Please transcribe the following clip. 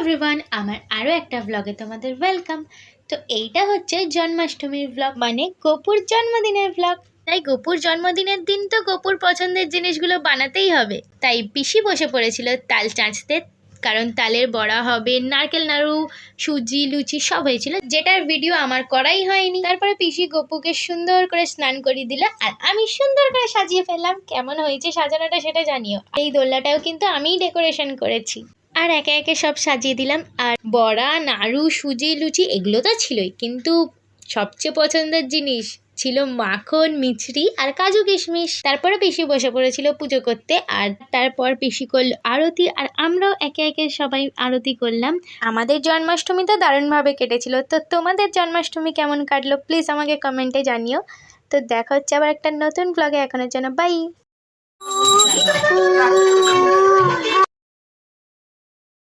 Everyone, আমার আরও একটা ব্লগে তোমাদের ওয়েলকাম। তো এইটা হচ্ছে জন্মাষ্টমীর ব্লগ, মানে গোপুর জন্মদিনের ব্লগ। তাই গোপুর জন্মদিনের দিন তো গোপুর পছন্দের জিনিসগুলো বানাতেই হবে। তাই পিসি বসে পড়েছিল তাল চাঁচতে, কারণ তালের বড়া হবে, নারকেল নাড়ু, সুজি, লুচি সব হয়েছিল, যেটার ভিডিও আমার করাই হয়নি। তারপরে পিসি গোপুকে সুন্দর করে স্নান করিয়ে দিল, আর আমি সুন্দর করে সাজিয়ে ফেললাম। কেমন হয়েছে সাজানোটা সেটা জানিও। এই দোলনাটাও কিন্তু আমিই ডেকোরেশন করেছি। আর একে একে সব সাজিয়ে দিলাম। আর বড়া, নাড়ু, সুজি, লুচি এগুলো তো ছিলই, কিন্তু সবচেয়ে পছন্দের জিনিস ছিল মাখন, মিছরি আর কাজু কিশমিশ। তারপরে পিসি বসে পড়েছিল পুজো করতে, আর তারপর পিসি করলো আরতি, আর আমরাও একে একে সবাই আরতি করলাম। আমাদের জন্মাষ্টমী তো দারুণভাবে কেটেছিল। তো তোমাদের জন্মাষ্টমী কেমন কাটলো প্লিজ আমাকে কমেন্টে জানিও। তো দেখা হচ্ছে আবার একটা নতুন ব্লগে। এখনের জন্য বাই।